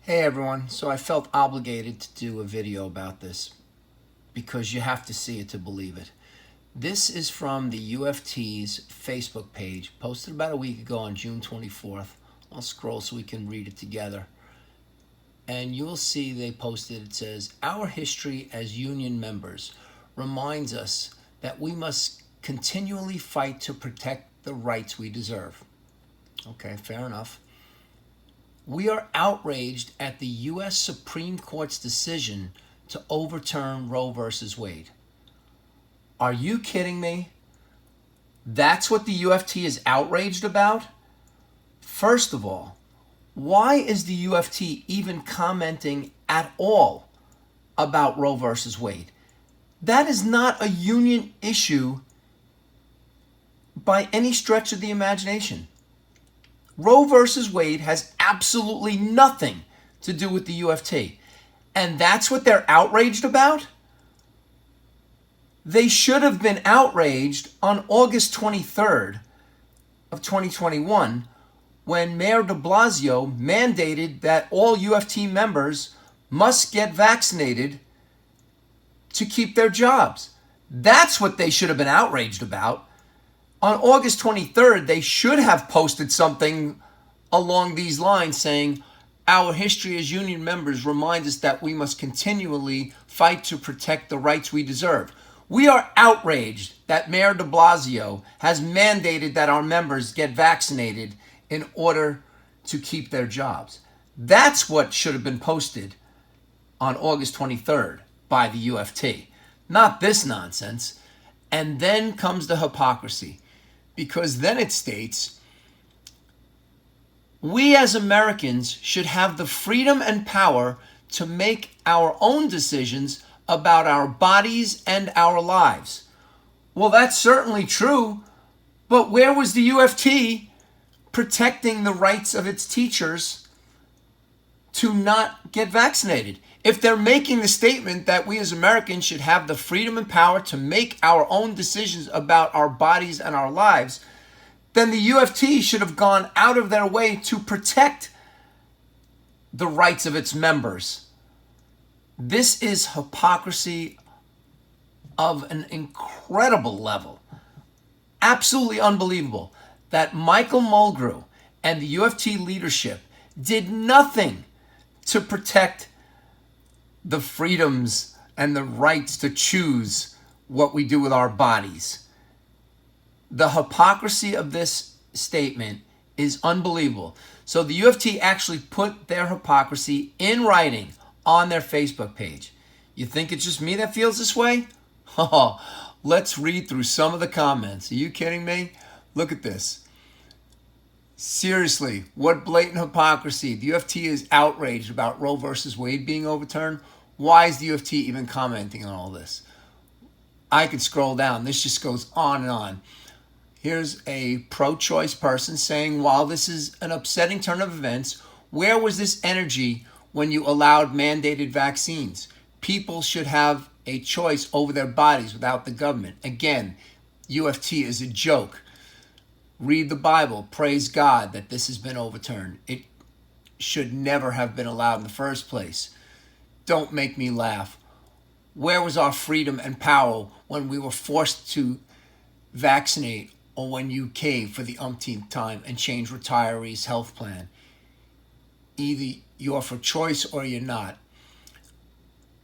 Hey everyone, so I felt obligated to do a video about this because you have to see it to believe it. This is from the UFT's Facebook page, posted about a week ago on June 24th. I'll scroll so we can read it together. And you'll see they posted, it says, "Our history as union members reminds us that we must continually fight to protect the rights we deserve." Okay, fair enough. "We are outraged at the U.S. Supreme Court's decision to overturn Roe versus Wade." Are you kidding me? That's what the UFT is outraged about? First of all, why is the UFT even commenting at all about Roe versus Wade? That is not a union issue by any stretch of the imagination. Roe versus Wade has absolutely nothing to do with the UFT. And that's what they're outraged about? They should have been outraged on August 23rd of 2021 when Mayor de Blasio mandated that all UFT members must get vaccinated to keep their jobs. That's what they should have been outraged about. On August 23rd, they should have posted something along these lines saying, "Our history as union members reminds us that we must continually fight to protect the rights we deserve. We are outraged that Mayor de Blasio has mandated that our members get vaccinated in order to keep their jobs." That's what should have been posted on August 23rd by the UFT, not this nonsense. And then comes the hypocrisy, because then it states, "We as Americans should have the freedom and power to make our own decisions about our bodies and our lives." Well, that's certainly true, but where was the UFT protecting the rights of its teachers to not get vaccinated? If they're making the statement that we as Americans should have the freedom and power to make our own decisions about our bodies and our lives, then the UFT should have gone out of their way to protect the rights of its members. This is hypocrisy of an incredible level. Absolutely unbelievable that Michael Mulgrew and the UFT leadership did nothing to protect the freedoms and the rights to choose what we do with our bodies. The hypocrisy of this statement is unbelievable. So the UFT actually put their hypocrisy in writing on their Facebook page. You think it's just me that feels this way? Oh, let's read through some of the comments. Are you kidding me? Look at this. "Seriously, what blatant hypocrisy. The UFT is outraged about Roe versus Wade being overturned. Why is the UFT even commenting on all this?" I could scroll down. This just goes on and on. Here's a pro-choice person saying, "While this is an upsetting turn of events, where was this energy when you allowed mandated vaccines? People should have a choice over their bodies without the government." Again, UFT is a joke. Read the Bible. Praise God that this has been overturned. It should never have been allowed in the first place. Don't make me laugh. Where was our freedom and power when we were forced to vaccinate, or when you caved for the umpteenth time and changed retirees' health plan? Either you're for choice or you're not.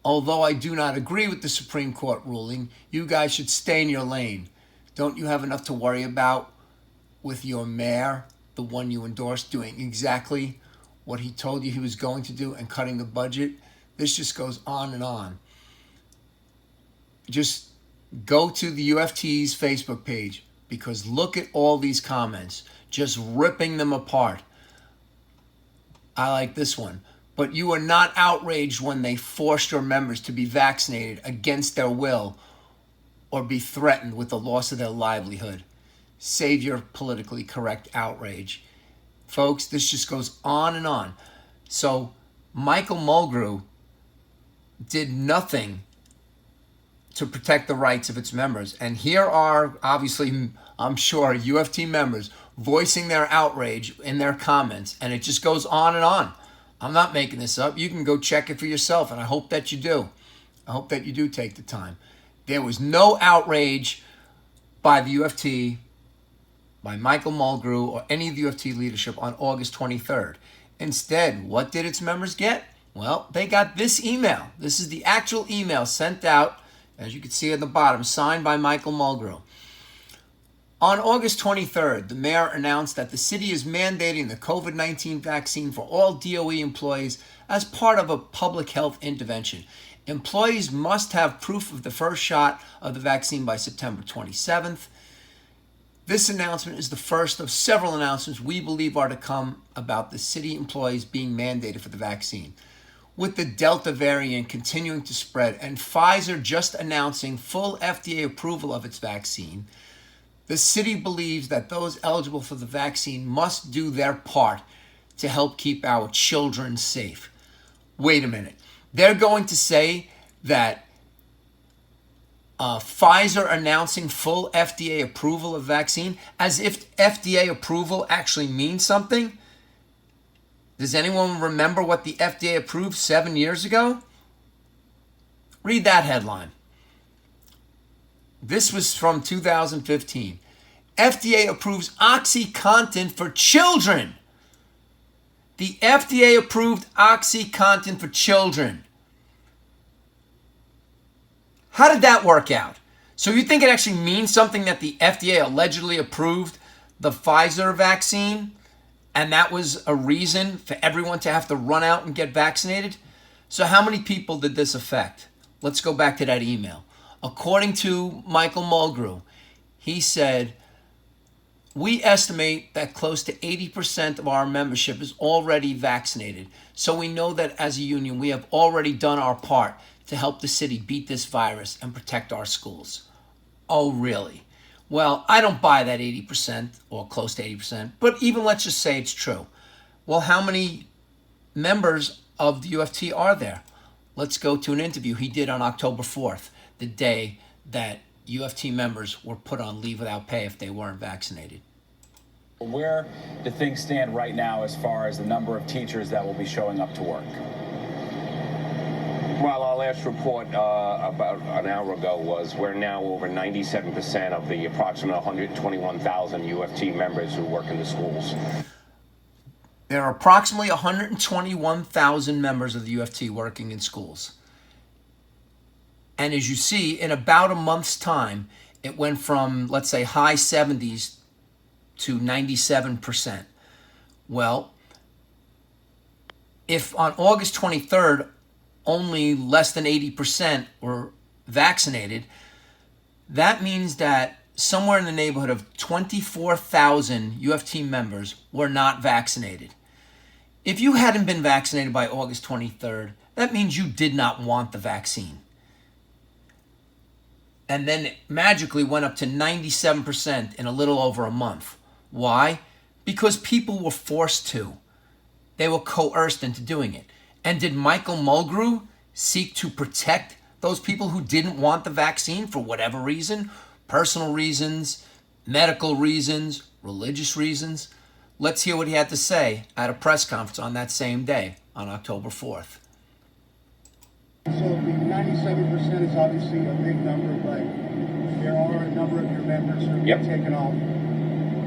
Although I do not agree with the Supreme Court ruling, you guys should stay in your lane. Don't you have enough to worry about with your mayor, the one you endorsed, doing exactly what he told you he was going to do and cutting the budget? This just goes on and on. Just go to the UFT's Facebook page, because look at all these comments, just ripping them apart. I like this one. "But you were not outraged when they forced your members to be vaccinated against their will or be threatened with the loss of their livelihood. Save your politically correct outrage." Folks, this just goes on and on. So Michael Mulgrew did nothing to protect the rights of its members. And here are, obviously, I'm sure, UFT members voicing their outrage in their comments. And it just goes on and on. I'm not making this up. You can go check it for yourself, and I hope that you do. I hope that you do take the time. There was no outrage by the UFT, by Michael Mulgrew, or any of the UFT leadership on August 23rd. Instead, what did its members get? Well, they got this email. This is the actual email sent out, as you can see at the bottom, signed by Michael Mulgrew. On August 23rd, the mayor announced that the city is mandating the COVID-19 vaccine for all DOE employees as part of a public health intervention. Employees must have proof of the first shot of the vaccine by September 27th. This announcement is the first of several announcements we believe are to come about the city employees being mandated for the vaccine. With the Delta variant continuing to spread and Pfizer just announcing full FDA approval of its vaccine, the city believes that those eligible for the vaccine must do their part to help keep our children safe. Wait a minute. They're going to say that Pfizer announcing full FDA approval of vaccine, as if FDA approval actually means something? Does anyone remember what the FDA approved 7 years ago? Read that headline. This was from 2015. FDA approves OxyContin for children. The FDA approved OxyContin for children. How did that work out? So you think it actually means something that the FDA allegedly approved the Pfizer vaccine, and that was a reason for everyone to have to run out and get vaccinated? So how many people did this affect? Let's go back to that email. According to Michael Mulgrew, he said, we estimate that close to 80% of our membership is already vaccinated. So we know that as a union, we have already done our part to help the city beat this virus and protect our schools. Oh, really? Well, I don't buy that 80% or close to 80%, but even let's just say it's true. Well, how many members of the UFT are there? Let's go to an interview he did on October 4th, the day that UFT members were put on leave without pay if they weren't vaccinated. Where do things stand right now as far as the number of teachers that will be showing up to work? Well, our last report about an hour ago was we're now over 97% of the approximate 121,000 UFT members who work in the schools. There are approximately 121,000 members of the UFT working in schools. And as you see, in about a month's time, it went from, let's say, high 70s to 97%. Well, if on August 23rd, only less than 80% were vaccinated, that means that somewhere in the neighborhood of 24,000 UFT members were not vaccinated. If you hadn't been vaccinated by August 23rd, that means you did not want the vaccine. And then it magically went up to 97% in a little over a month. Why? Because people were forced to. They were coerced into doing it. And did Michael Mulgrew seek to protect those people who didn't want the vaccine for whatever reason? Personal reasons, medical reasons, religious reasons? Let's hear what he had to say at a press conference on that same day, on October 4th. So the 97% is obviously a big number, but there are a number of your members who have been taken off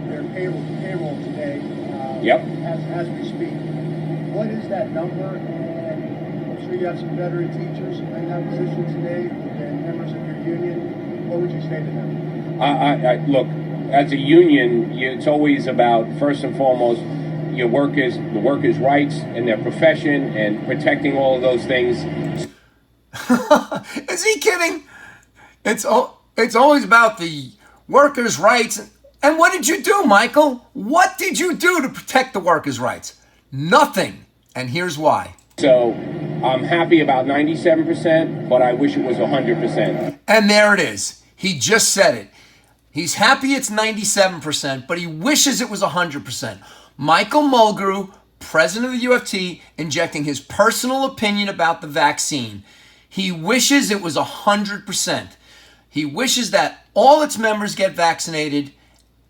their payroll today as we speak. What is that number? And I'm sure you have some veteran teachers in that position today and members of your union. What would you say to them? Look, as a union, it's always about, first and foremost, the workers' rights and their profession and protecting all of those things. Is he kidding? It's always about the workers' rights. And what did you do, Michael? What did you do to protect the workers' rights? Nothing. And here's why. So I'm happy about 97%, but I wish it was 100%. And there it is. He just said it. He's happy it's 97%, but he wishes it was 100%. Michael Mulgrew, president of the UFT, injecting his personal opinion about the vaccine. He wishes it was 100%. He wishes that all its members get vaccinated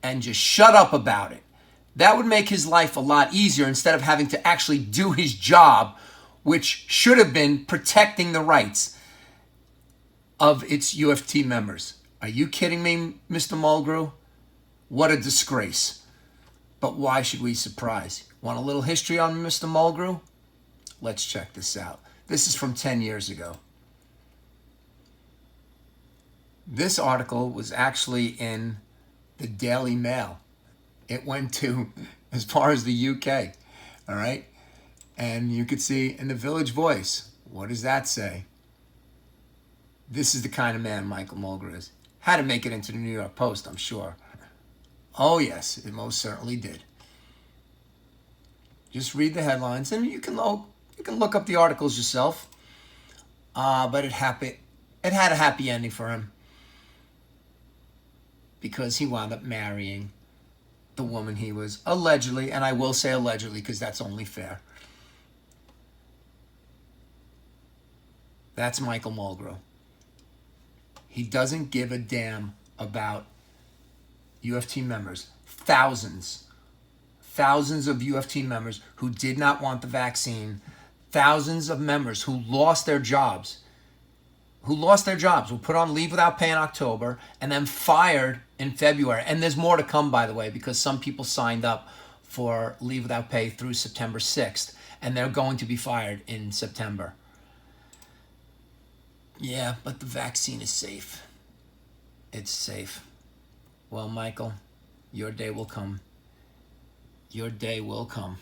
and just shut up about it. That would make his life a lot easier instead of having to actually do his job, which should have been protecting the rights of its UFT members. Are you kidding me, Mr. Mulgrew? What a disgrace. But why should we surprise? Want a little history on Mr. Mulgrew? Let's check this out. This is from 10 years ago. This article was actually in the Daily Mail. It went to as far as the UK, all right? And you could see in the Village Voice, what does that say? This is the kind of man Michael Mulgrew is. Had to make it into the New York Post, I'm sure. Oh yes, it most certainly did. Just read the headlines, and you can look up the articles yourself. But it had a happy ending for him, because he wound up marrying the woman he was allegedly, and I will say allegedly because that's only fair. That's Michael Mulgrew. He doesn't give a damn about UFT members. Thousands of UFT members who did not want the vaccine. Thousands of members who lost their jobs. Were put on leave without pay in October and then fired in February. And there's more to come, by the way, because some people signed up for leave without pay through September 6th, and they're going to be fired in September. Yeah, but the vaccine is safe. It's safe. Well, Michael, your day will come. Your day will come.